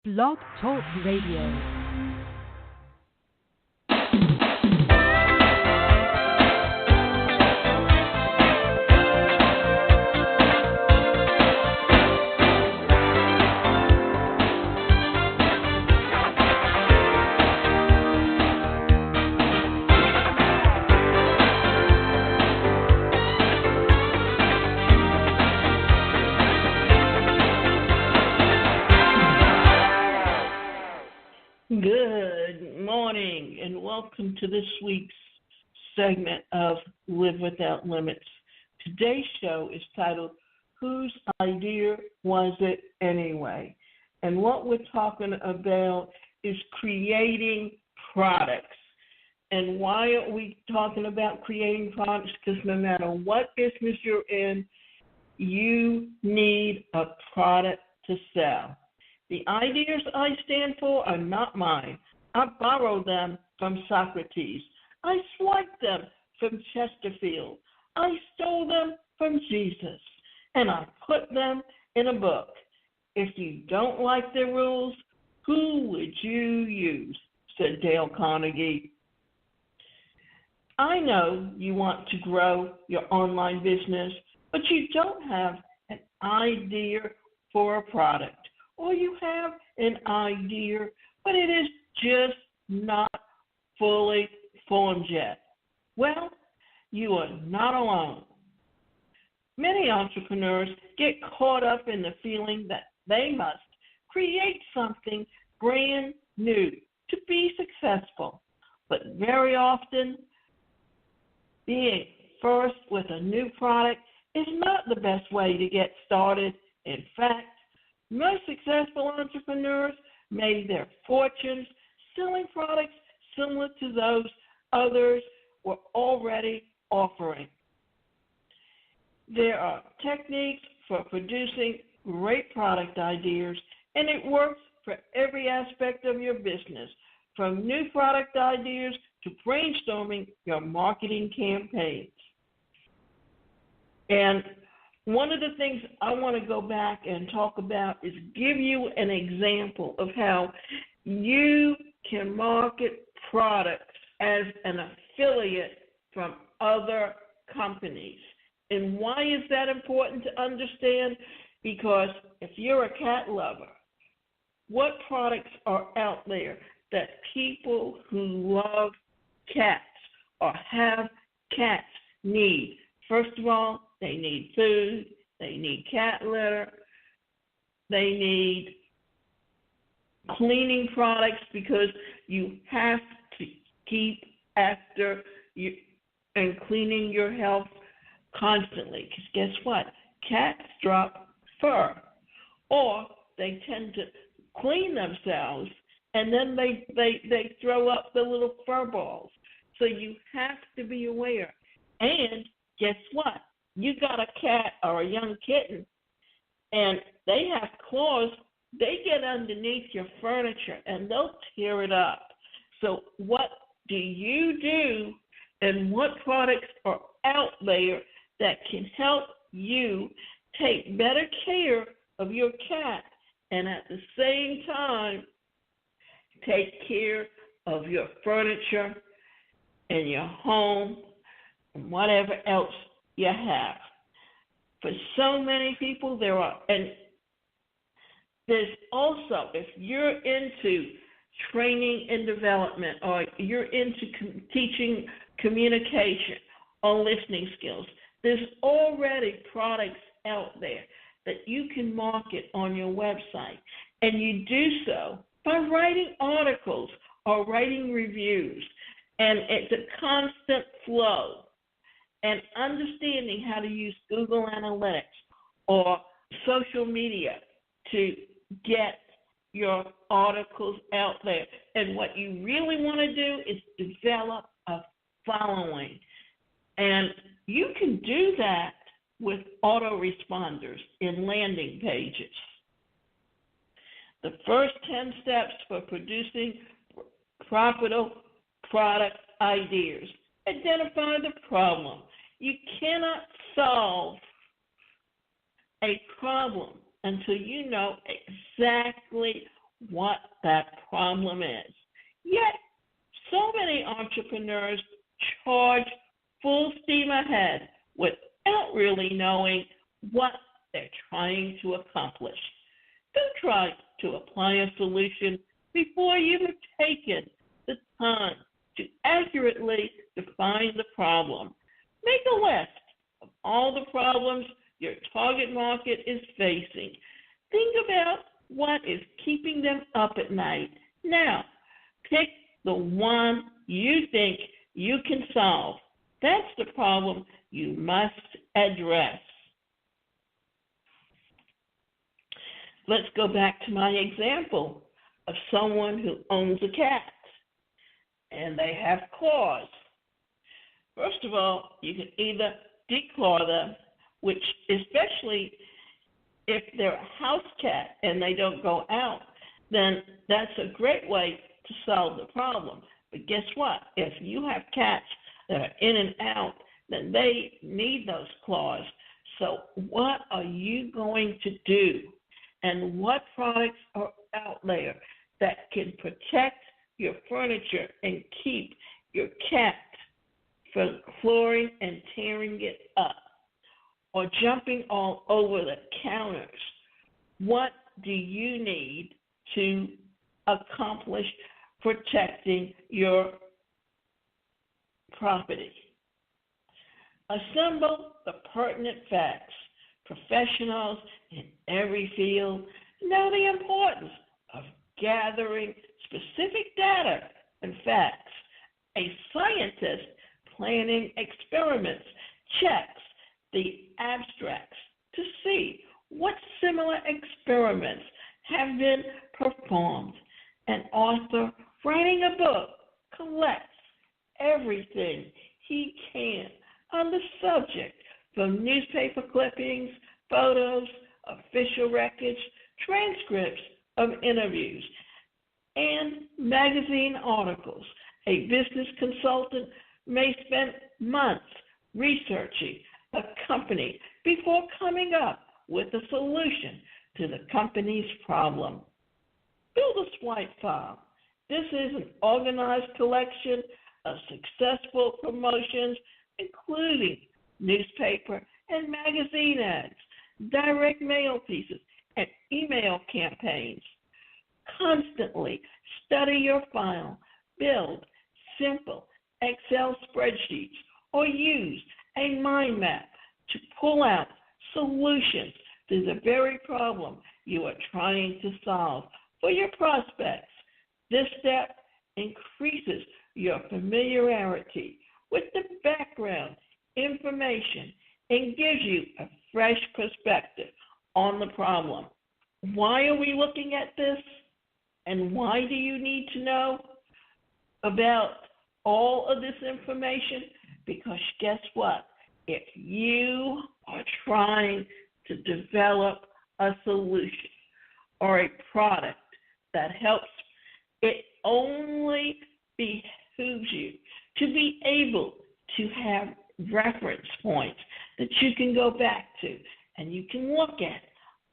Blog Talk Radio. Good morning and welcome to this week's segment of Live Without Limits. Today's show is titled, Whose Idea Was It Anyway? And what we're talking about is creating products. And why are we talking about creating products? Because no matter what business you're in, you need a product to sell. The ideas I stand for are not mine. I borrowed them from Socrates. I swiped them from Chesterfield. I stole them from Jesus. And I put them in a book. If you don't like the rules, who would you use? Said Dale Carnegie. I know you want to grow your online business, but you don't have an idea for a product. Or you have an idea, but it is just not fully formed yet. Well, you are not alone. Many entrepreneurs get caught up in the feeling that they must create something brand new to be successful. But very often, being first with a new product is not the best way to get started. In fact, most successful entrepreneurs made their fortunes selling products similar to those others were already offering. There are techniques for producing great product ideas, and it works for every aspect of your business, from new product ideas to brainstorming your marketing campaigns. And one of the things I want to go back and talk about is give you an example of how you can market products as an affiliate from other companies. And why is that important to understand? Because if you're a cat lover, what products are out there that people who love cats or have cats need? First of all, they need food, they need cat litter, they need cleaning products because you have to keep after you and cleaning your health constantly. Because guess what? Cats drop fur, or they tend to clean themselves and then they throw up the little fur balls. So you have to be aware. And guess what? You got a cat or a young kitten, and they have claws. They get underneath your furniture, and they'll tear it up. So what do you do, and what products are out there that can help you take better care of your cat and at the same time take care of your furniture and your home and whatever else you have? For so many people, and there's also, if you're into training and development, or you're into teaching communication or listening skills, there's already products out there that you can market on your website. And you do so by writing articles or writing reviews. And it's a constant flow. And understanding how to use Google Analytics or social media to get your articles out there. And what you really want to do is develop a following. And you can do that with autoresponders in landing pages. The first 10 steps for producing profitable product ideas. Identify the problem. You cannot solve a problem until you know exactly what that problem is. Yet, so many entrepreneurs charge full steam ahead without really knowing what they're trying to accomplish. Don't try to apply a solution before you've taken the time to accurately define the problem. Make a list of all the problems your target market is facing. Think about what is keeping them up at night. Now, pick the one you think you can solve. That's the problem you must address. Let's go back to my example of someone who owns a cat and they have claws. First of all, you can either declaw them, which especially if they're a house cat and they don't go out, then that's a great way to solve the problem. But guess what? If you have cats that are in and out, then they need those claws. So what are you going to do? And what products are out there that can protect your furniture and keep your cat from clawing and tearing it up or jumping all over the counters? What do you need to accomplish protecting your property? Assemble the pertinent facts. Professionals in every field know the importance of gathering specific data and facts. A scientist planning experiments checks the abstracts to see what similar experiments have been performed. An author writing a book collects everything he can on the subject, from newspaper clippings, photos, official records, transcripts of interviews, and magazine articles. A business consultant may spend months researching a company before coming up with a solution to the company's problem. Build a swipe file. This is an organized collection of successful promotions, including newspaper and magazine ads, direct mail pieces, and email campaigns. Constantly study your file. Build simple Excel spreadsheets or use a mind map to pull out solutions to the very problem you are trying to solve for your prospects. This step increases your familiarity with the background information and gives you a fresh perspective on the problem. Why are we looking at this? And why do you need to know about all of this information? Because guess what? If you are trying to develop a solution or a product that helps, it only behooves you to be able to have reference points that you can go back to and you can look at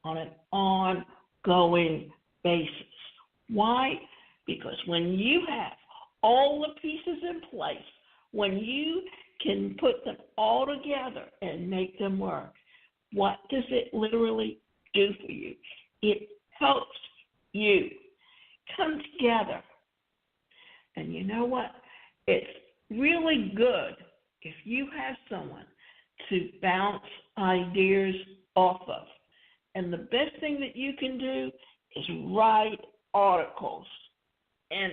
on an ongoing basis. Why? Because when you have all the pieces in place, when you can put them all together and make them work, what does it literally do for you? It helps you come together. And you know what? It's really good if you have someone to bounce ideas off of. And the best thing that you can do is write articles and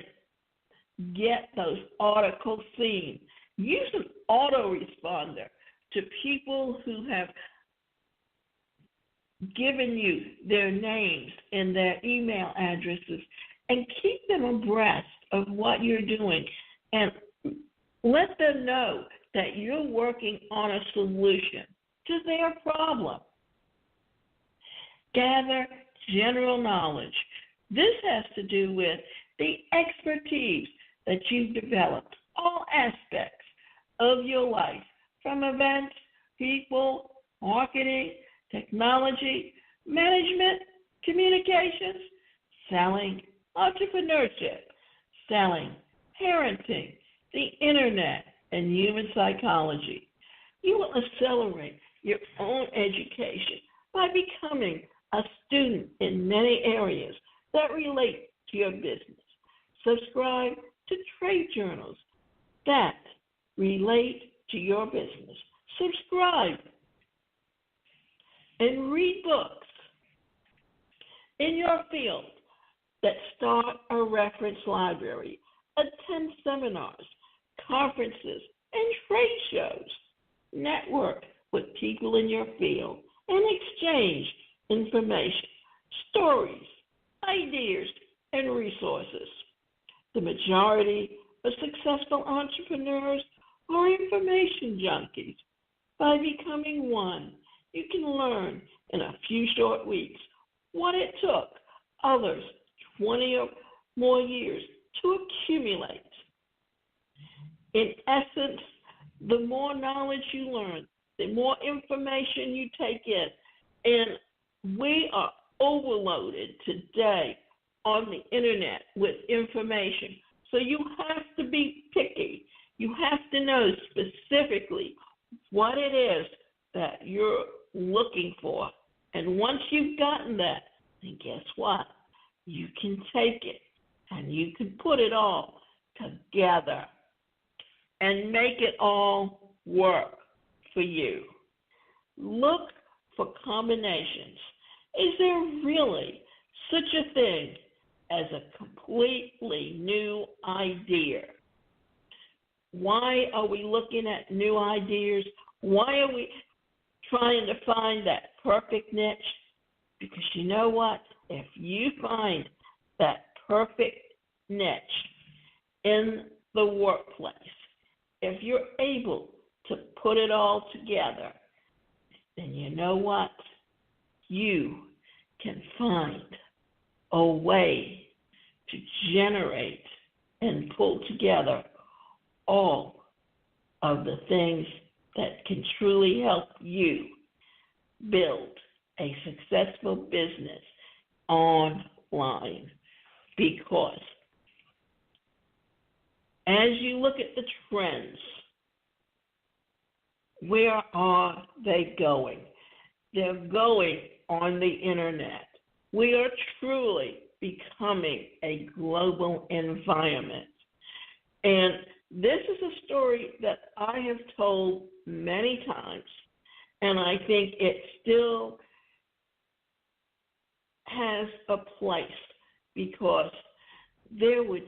get those articles seen. Use an autoresponder to people who have given you their names and their email addresses and keep them abreast of what you're doing and let them know that you're working on a solution to their problem. Gather general knowledge. This has to do with the expertise that you've developed, all aspects of your life, from events, people, marketing, technology, management, communications, selling, entrepreneurship, selling, parenting, the internet, and human psychology. You will accelerate your own education by becoming a student in many areas that relate to your business. Subscribe to trade journals that relate to your business. Subscribe and read books in your field that start a reference library. Attend seminars, conferences, and trade shows. Network with people in your field and exchange information, stories, ideas, and resources. The majority of successful entrepreneurs are information junkies. By becoming one, you can learn in a few short weeks what it took others 20 or more years to accumulate. In essence, the more knowledge you learn, the more information you take in. And we are overloaded today on the internet with information. So you have to be picky. You have to know specifically what it is that you're looking for. And once you've gotten that, then guess what? You can take it and you can put it all together and make it all work for you. Look for combinations. Is there really such a thing as a completely new idea? Why are we looking at new ideas? Why are we trying to find that perfect niche? Because you know what? If you find that perfect niche in the workplace, if you're able to put it all together, then you know what? You can find a way to generate and pull together all of the things that can truly help you build a successful business online. Because as you look at the trends, where are they going? They're going on the internet. We are truly becoming a global environment. And this is a story that I have told many times, and I think it still has a place because there were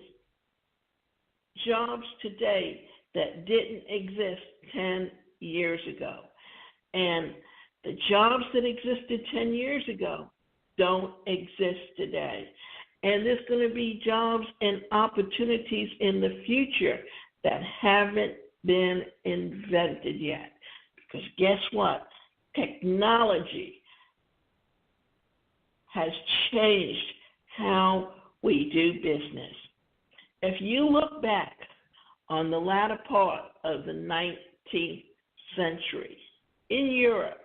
jobs today that didn't exist 10 years ago. And the jobs that existed 10 years ago don't exist today. And there's going to be jobs and opportunities in the future that haven't been invented yet. Because guess what? Technology has changed how we do business. If you look back on the latter part of the 19th century, in Europe,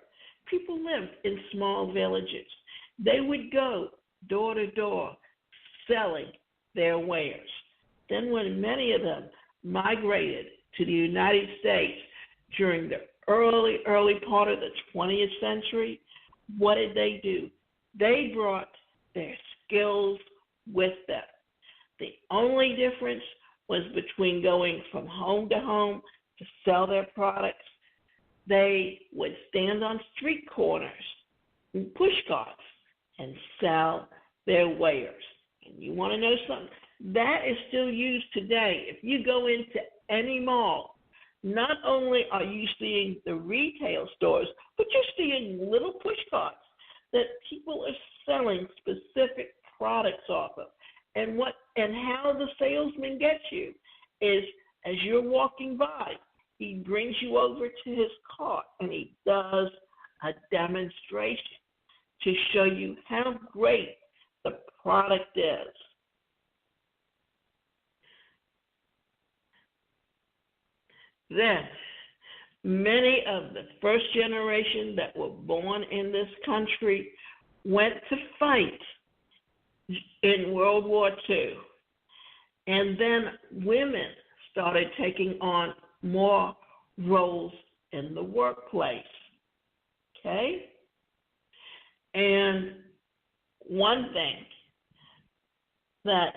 people lived in small villages. They would go door to door selling their wares. Then when many of them migrated to the United States during the early part of the 20th century, what did they do? They brought their skills with them. The only difference was between going from home to home to sell their products. They would stand on street corners and push carts and sell their wares. And you want to know something? That is still used today. If you go into any mall, not only are you seeing the retail stores, but you're seeing little push carts that people are selling specific products off of. And how the salesman gets you is as you're walking by, he brings you over to his cart and he does a demonstration to show you how great the product is. Then, many of the first generation that were born in this country went to fight in World War II. And then women started taking on more roles in the workplace. Okay? And one thing that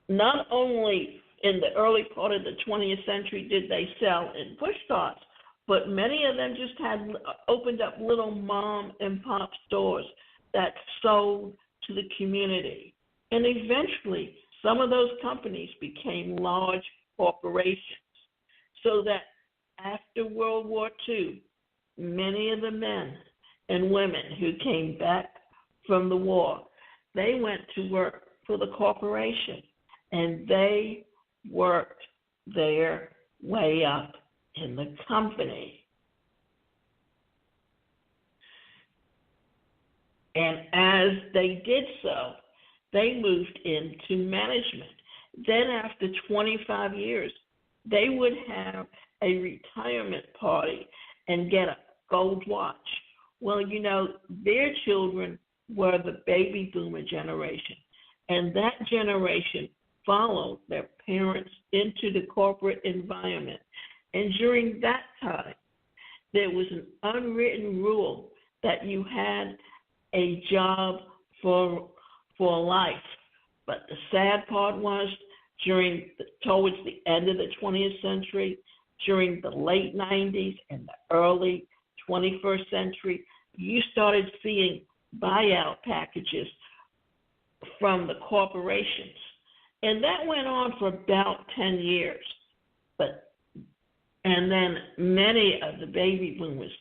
not only in the early part of the 20th century did they sell in push carts, but many of them just had opened up little mom and pop stores that sold to the community. And eventually, some of those companies became large corporations. So that after World War II, many of the men and women who came back from the war, they went to work for the corporation, and they worked their way up in the company. And as they did so, they moved into management. Then after 25 years, they would have a retirement party and get a gold watch. Well, you know, their children were the baby boomer generation, and that generation followed their parents into the corporate environment. And during that time, there was an unwritten rule that you had a job for life. But the sad part was towards the end of the 20th century, during the late 90s and the early 21st century, you started seeing buyout packages from the corporations. And that went on for about 10 years. And then many of the baby boomers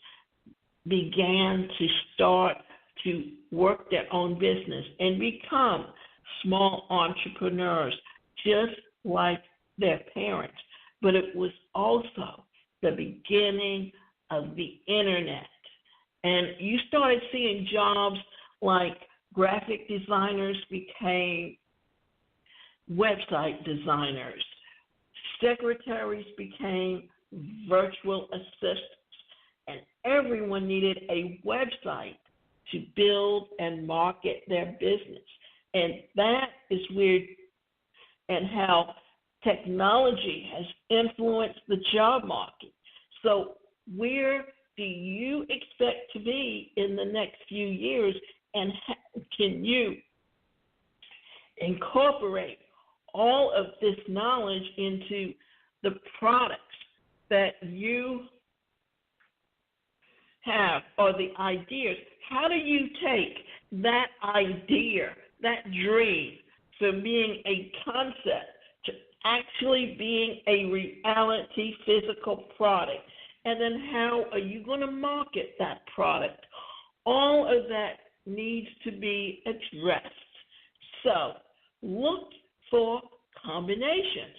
began to start to work their own business and become small entrepreneurs, just like their parents. But it was also the beginning of the internet. And you started seeing jobs like graphic designers became website designers. Secretaries became virtual assistants. And everyone needed a website to build and market their business. And that is weird, and how technology has influenced the job market. So where do you expect to be in the next few years, and can you incorporate all of this knowledge into the products that you have, or the ideas? How do you take that idea, that dream, from being a concept to actually being a reality physical product? And then how are you going to market that product? All of that needs to be addressed. So look for combinations.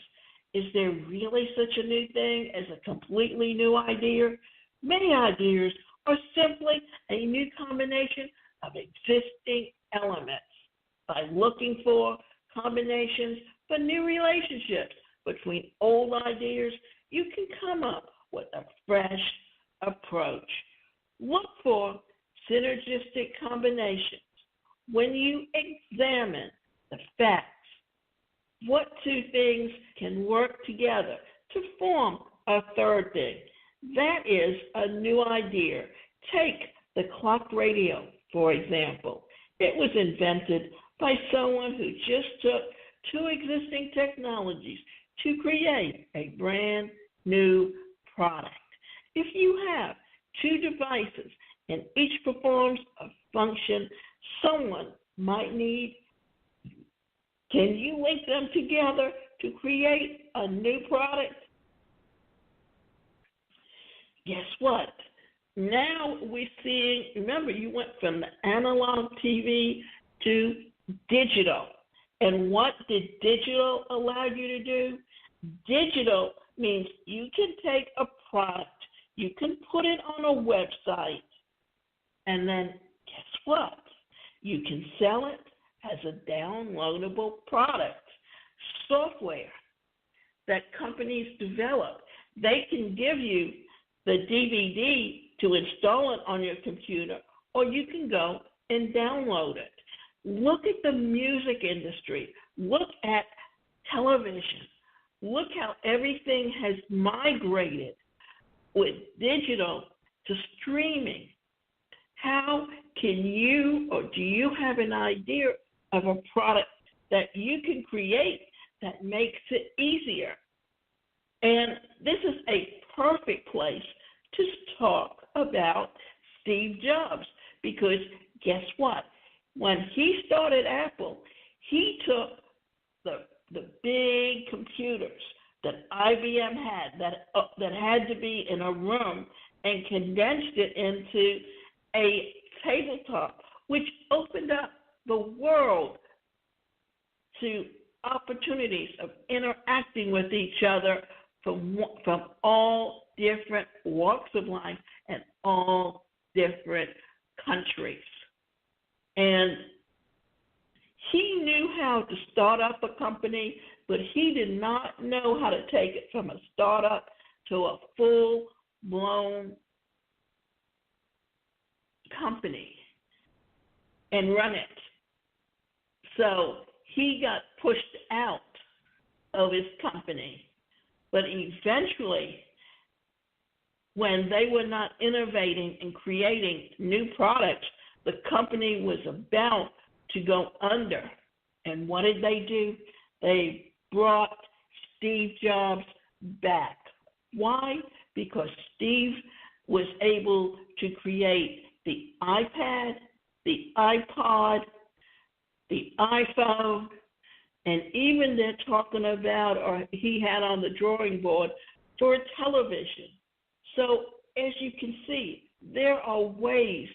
Is there really such a new thing as a completely new idea? Many ideas are simply a new combination of existing elements. By looking for combinations for new relationships between old ideas, you can come up with a fresh approach. Look for synergistic combinations. When you examine the facts, what two things can work together to form a third thing? That is a new idea. Take the clock radio, for example. It was invented by someone who just took two existing technologies to create a brand new product. If you have two devices and each performs a function someone might need, can you link them together to create a new product? Guess what? Now we're seeing, remember, you went from the analog TV to digital. And what did digital allow you to do? Digital means you can take a product, you can put it on a website, and then guess what? You can sell it as a downloadable product. Software that companies develop, they can give you the DVD to install it on your computer, or you can go and download it. Look at the music industry. Look at television. Look how everything has migrated with digital to streaming. How can you, or do you have an idea of a product that you can create that makes it easier? And this is a perfect place to talk about Steve Jobs, because guess what? When he started Apple, he took the big computers that IBM had that had to be in a room and condensed it into a tabletop, which opened up the world to opportunities of interacting with each other from all different walks of life and all different countries. And he knew how to start up a company, but he did not know how to take it from a startup to a full-blown company and run it. So he got pushed out of his company. But eventually, when they were not innovating and creating new products, the company was about to go under. And what did they do? They brought Steve Jobs back. Why? Because Steve was able to create the iPad, the iPod, the iPhone, and even they're talking about, or he had on the drawing board, for a television. So as you can see, there are ways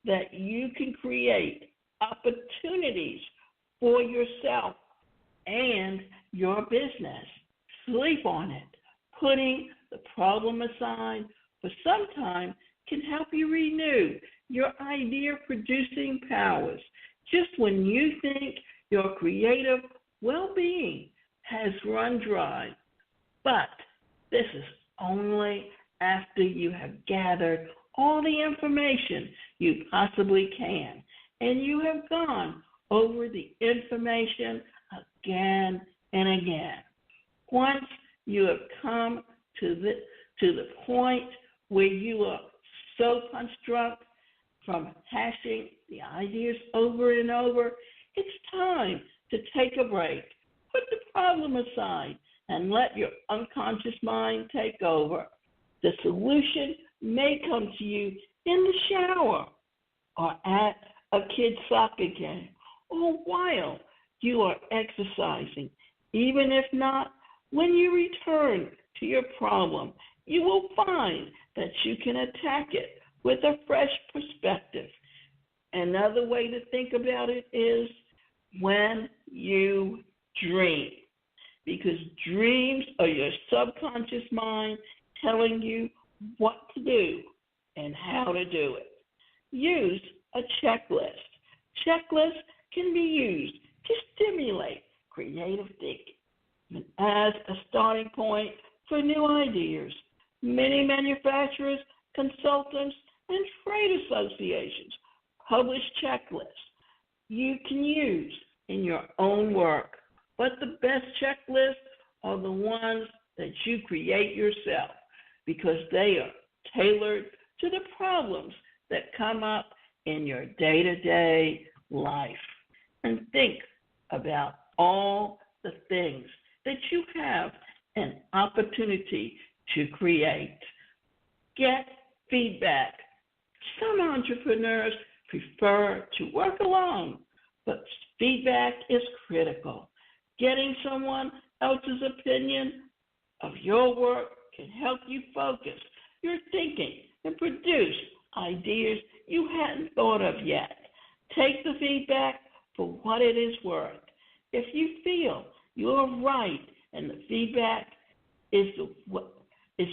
that you can create opportunities for yourself and your business. Sleep on it. Putting the problem aside for some time can help you renew your idea-producing powers. Just when you think your creative well-being has run dry. But this is only after you have gathered all the information you possibly can, and you have gone over the information again and again. Once you have come to the point where you are so punch drunk from hashing the ideas over and over, it's time to take a break. Put the problem aside and let your unconscious mind take over. The solution may come to you in the shower or at a kid's soccer game or while you are exercising. Even if not, when you return to your problem, you will find that you can attack it with a fresh perspective. Another way to think about it is when you dream, because dreams are your subconscious mind telling you what to do and how to do it. Use a checklist. Checklists can be used to stimulate creative thinking and as a starting point for new ideas. Many manufacturers, consultants, and trade associations publish checklists you can use in your own work. But the best checklists are the ones that you create yourself, because they are tailored to the problems that come up in your day-to-day life. And think about all the things that you have an opportunity to create. Get feedback. Some entrepreneurs prefer to work alone, but feedback is critical. Getting someone else's opinion of your work can help you focus your thinking and produce ideas you hadn't thought of yet. Take the feedback for what it is worth. If you feel you're right and the feedback is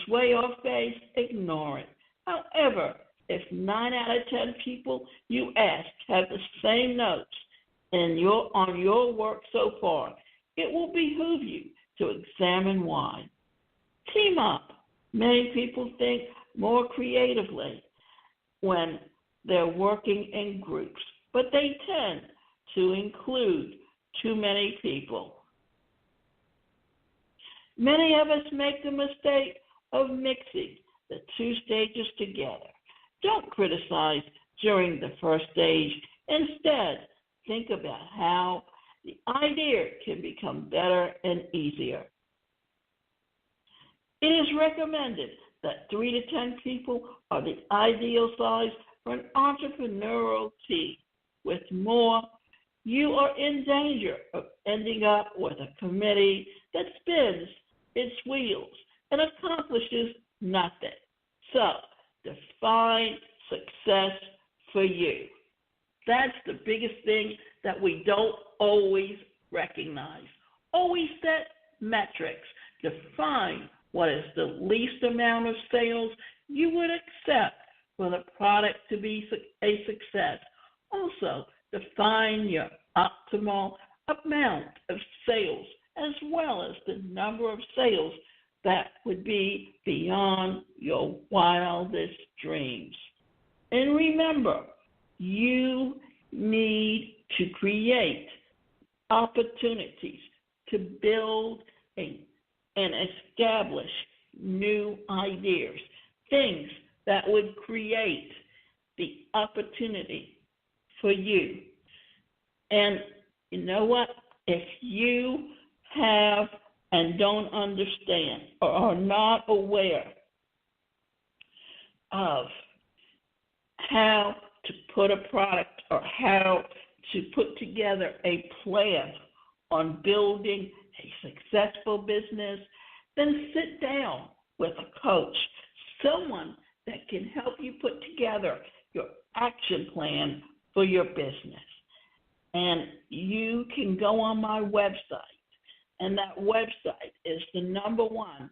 way off base, ignore it. However, if 9 out of 10 people you ask have the same notes on your work so far, it will behoove you to examine why. Team up. Many people think more creatively when they're working in groups, but they tend to include too many people. Many of us make the mistake of mixing the two stages together. Don't criticize during the first stage. Instead, think about how the idea can become better and easier. It is recommended that 3 to 10 people are the ideal size for an entrepreneurial team. With more, you are in danger of ending up with a committee that spins its wheels and accomplishes nothing. So, define success for you. That's the biggest thing that we don't always recognize. Always set metrics. Define what is the least amount of sales you would accept for the product to be a success. Also, define your optimal amount of sales as well as the number of sales that would be beyond your wildest dreams. And remember, you need to create opportunities to build and establish new ideas, things that would create the opportunity for you. And you know what? If you have and don't understand or are not aware of how to put a product or how to put together a plan on building a successful business, then sit down with a coach, someone that can help you put together your action plan for your business. And you can go on my website, and that website is the #1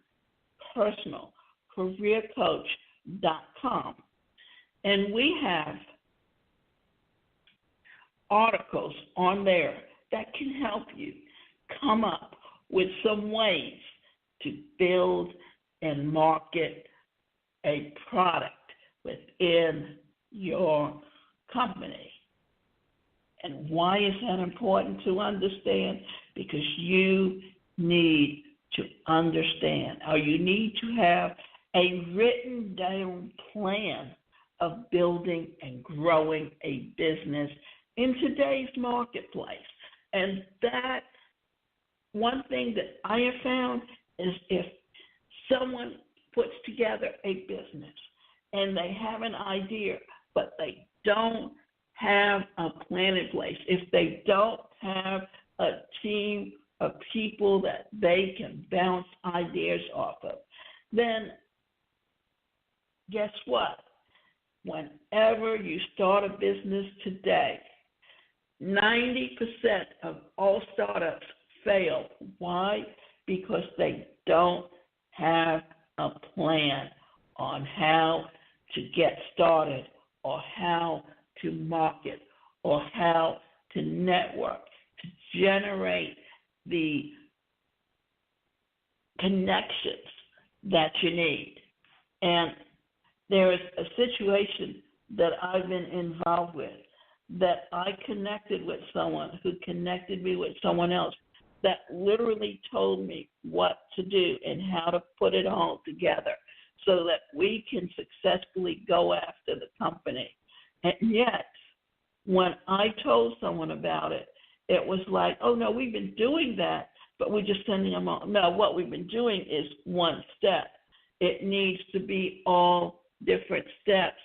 personalcareercoach.com. And we have articles on there that can help you come up with some ways to build and market a product within your company. And why is that important to understand? Because you need to understand, or you need to have a written down plan of building and growing a business in today's marketplace. And that one thing that I have found is if someone puts together a business and they have an idea, but they don't have a plan in place, if they don't have a team of people that they can bounce ideas off of, then guess what? Whenever you start a business today, 90% of all startups fail. Why? Because they don't have a plan on how to get started or how to market or how to network, to generate the connections that you need. And there is a situation that I've been involved with that I connected with someone who connected me with someone else that literally told me what to do and how to put it all together so that we can successfully go after the company. And yet, when I told someone about it, it was like, oh, no, we've been doing that, but we're just sending them on. No, what we've been doing is one step. It needs to be all different steps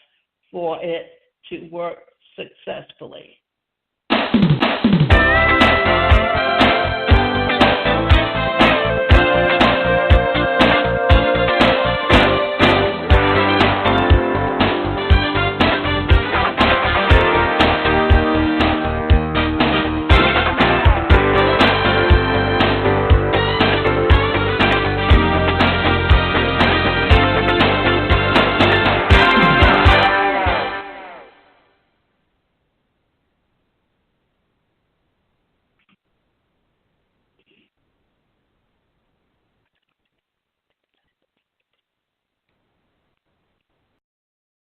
for it to work successfully.